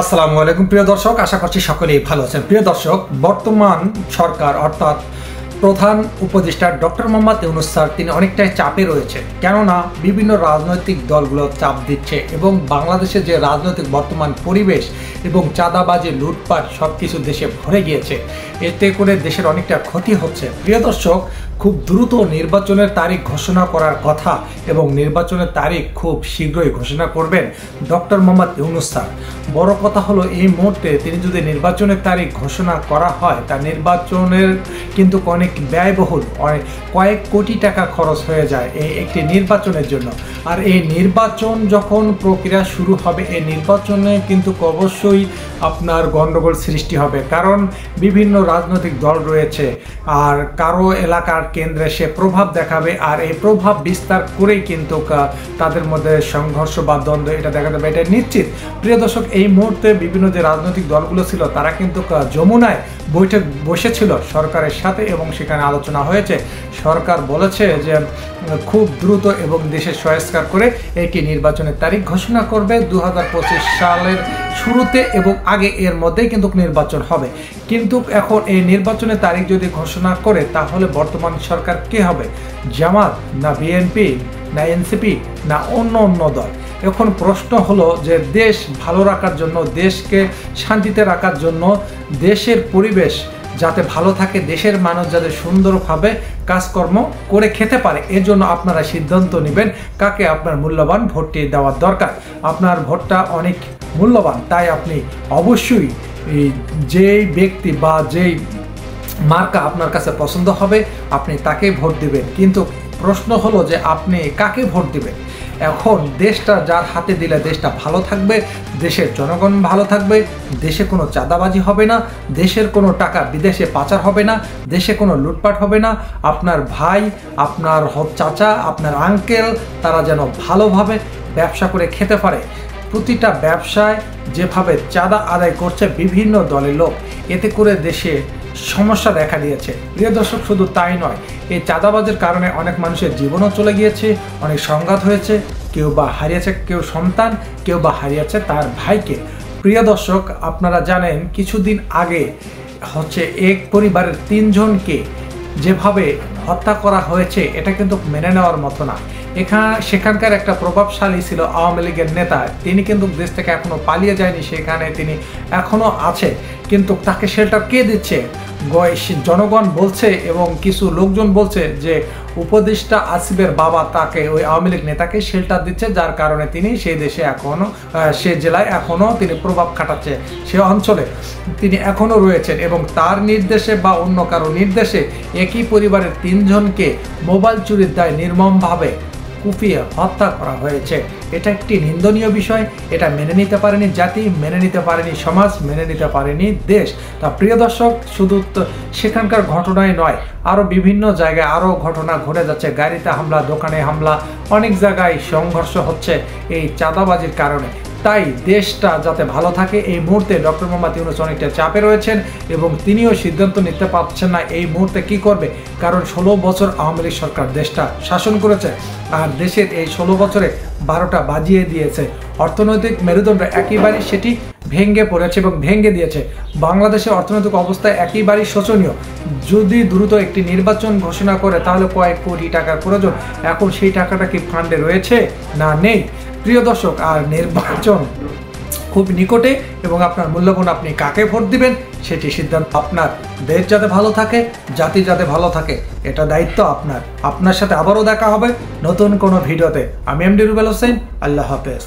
আসসালামু আলাইকুম প্রিয় দর্শক, আশা করছি সকলেই ভালো আছেন। প্রিয় দর্শক, বর্তমান সরকার অর্থাৎ প্রধান উপদেষ্টা ডক্টর মোহাম্মদ ইউনূস স্যার তিনি অনেকটাই চাপে রয়েছে, কেননা বিভিন্ন রাজনৈতিক দলগুলো চাপ দিচ্ছে এবং বাংলাদেশে যে রাজনৈতিক বর্তমান পরিবেশ এবং চাঁদাবাজি লুটপাট সব কিছু দেশে ভরে গিয়েছে, এতে করে দেশের অনেকটা ক্ষতি হচ্ছে। প্রিয় দর্শক, খুব দ্রুত নির্বাচনের তারিখ ঘোষণা করার কথা এবং নির্বাচনের তারিখ খুব শীঘ্রই ঘোষণা করবেন ডক্টর মোহাম্মদ ইউনূস স্যার। বড় কথা হলো এই মুহূর্তে তিনি যদি নির্বাচনের তারিখ ঘোষণা করা হয়, তা নির্বাচনের কিন্তু অনেক ব্যয়বহুল, অনেক কয়েক কোটি টাকা খরচ হয়ে যায় এই একটি নির্বাচনের জন্য। আর এই নির্বাচন যখন প্রক্রিয়া শুরু হবে, এই নির্বাচনে কিন্তু অবশ্যই আপনার গণ্ডগোল সৃষ্টি হবে, কারণ বিভিন্ন রাজনৈতিক দল রয়েছে আর কারো এলাকার কেন্দ্রে সে প্রভাব দেখাবে, আর এই প্রভাব বিস্তার করেই কিন্তু তাদের মধ্যে সংঘর্ষ বা দ্বন্দ্ব এটা দেখা যাবে, এটা নিশ্চিত। প্রিয় দর্শক, এই মুহূর্তে বিভিন্ন যে রাজনৈতিক দলগুলো ছিল তারা কিন্তু যমুনায় বৈঠক বসেছিল সরকারের সাথে এবং সেখানে আলোচনা হয়েছে। সরকার বলেছে যে খুব দ্রুত এবং দেশের সংস্কার করে একটি নির্বাচনের তারিখ ঘোষণা করবে 2025 সালের শুরুতে এবং আগে, এর মধ্যেই কিন্তু নির্বাচন হবে। কিন্তু এখন এই নির্বাচনের তারিখ যদি ঘোষণা করে, তাহলে বর্তমান সরকার কে হবে? জামাত না বিএনপি না এনসিপি না অন্য অন্য দল? এখন প্রশ্ন হলো যে দেশ ভালো রাখার জন্য, দেশকে শান্তিতে রাখার জন্য, দেশের পরিবেশ যাতে ভালো থাকে, দেশের মানুষ যাতে সুন্দরভাবে কাজকর্ম করে খেতে পারে, এর জন্য আপনারা সিদ্ধান্ত নেবেন কাকে আপনার মূল্যবান ভোটটি দেওয়ার দরকার। আপনার ভোটটা অনেক মূল্যবান, তাই আপনি অবশ্যই যেই ব্যক্তি বা যেই মার্কা আপনার কাছে পছন্দ হবে আপনি তাকে ভোট দিবেন। কিন্তু প্রশ্ন হলো যে আপনি কাকে ভোট দিবেন। এখন দেশটা যার হাতে দিলে দেশটা ভালো থাকবে, দেশের জনগণ ভালো থাকবে, দেশে কোনো চাঁদাবাজি হবে না, দেশের কোনো টাকা বিদেশে পাচার হবে না, দেশে কোনো লুটপাট হবে না, আপনার ভাই, আপনার চাচা, আপনার আঙ্কেল তারা যেন ভালোভাবে ব্যবসা করে খেতে পারে। প্রতিটা ব্যবসায় যেভাবে চাঁদা আদায় করছে বিভিন্ন দলের লোক, এতে করে দেশে সমস্যা দেখা দিয়েছে। প্রিয় দর্শক, শুধু তাই নয়, এই চাঁদাবাজের কারণে অনেক মানুষের জীবনও চলে গিয়েছে, অনেক সংঘাত হয়েছে, কেউ বা হারিয়েছে কেউ সন্তান, কেউ বা হারিয়েছে তার ভাইকে। প্রিয় দর্শক, আপনারা জানেন কিছুদিন আগে এক পরিবারের 3 জনকে যেভাবে হত্যা করা হয়েছে, এটা কিন্তু মেনে নেওয়ার মতো না। সেখানকার একটা প্রভাবশালী ছিল আওয়ামী লীগের নেতা, তিনি কিন্তু দেশ থেকে এখনো পালিয়ে যায়নি, সেখানে তিনি এখনো আছে। কিন্তু তাকে শেল্টার কে দিচ্ছে? জনগণ বলছে এবং কিছু লোকজন বলছে যে উপদেষ্টা আসিফের বাবা তাকে, ওই আওয়ামী লীগ নেতাকে শেল্টার দিচ্ছে, যার কারণে তিনি সেই দেশে এখনো, সে জেলায় এখনো তিনি প্রভাব খাটাচ্ছে, সে অঞ্চলে তিনি এখনো রয়েছেন এবং তার নির্দেশে বা অন্য কারো নির্দেশে একই পরিবারের 3 জনকে মোবাইল চুরির দায়ে নির্মমভাবে কুপিয়ে হত্যা করা হয়েছে। এটা একটি নিন্দনীয় বিষয়, এটা মেনে নিতে পারেনি জাতি, মেনে নিতে পারেনি সমাজ, মেনে নিতে পারেনি দেশ। তা প্রিয় দর্শক, শুধু সেখানকার ঘটনাই নয়, আরও বিভিন্ন জায়গায় আরও ঘটনা ঘটে যাচ্ছে। গাড়িতে হামলা, দোকানে হামলা, অনেক জায়গায় সংঘর্ষ হচ্ছে এই চাঁদাবাজির কারণে। তাই দেশটা যাতে ভালো থাকে, এই মুহূর্তে ডক্টর মোহাম্মদ ইউনূস অনেকটা চাপে রয়েছেন এবং তিনিও সিদ্ধান্ত নিতে পারছেন না এই মুহূর্তে কি করবে, কারণ 16 বছর আওয়ামী লীগ সরকার দেশটা শাসন করেছে আর দেশের এই 16 বছরে 12টা বাজিয়ে দিয়েছে। অর্থনৈতিক মেরুদণ্ড একেবারে সেটি ভেঙে পড়েছে এবং ভেঙে দিয়েছে। বাংলাদেশের অর্থনৈতিক অবস্থা একেবারেই শোচনীয়। যদি দ্রুত একটি নির্বাচন ঘোষণা করে তাহলে কয়েক কোটি টাকার প্রয়োজন, এখন সেই টাকাটা কি ফান্ডে রয়েছে না নেই? প্রিয় দর্শক, আর নির্বাচন খুব নিকটে এবং আপনার মূল্যবান আপনি কাকে ভোট দিবেন সেটি সিদ্ধান্ত আপনার। দেশ যাতে ভালো থাকে, জাতি যাতে ভালো থাকে, এটা দায়িত্ব আপনার। আপনার সাথে আবারও দেখা হবে নতুন কোনো ভিডিওতে। আমি এমডি রুবেল হোসেন, আল্লাহ হাফেজ।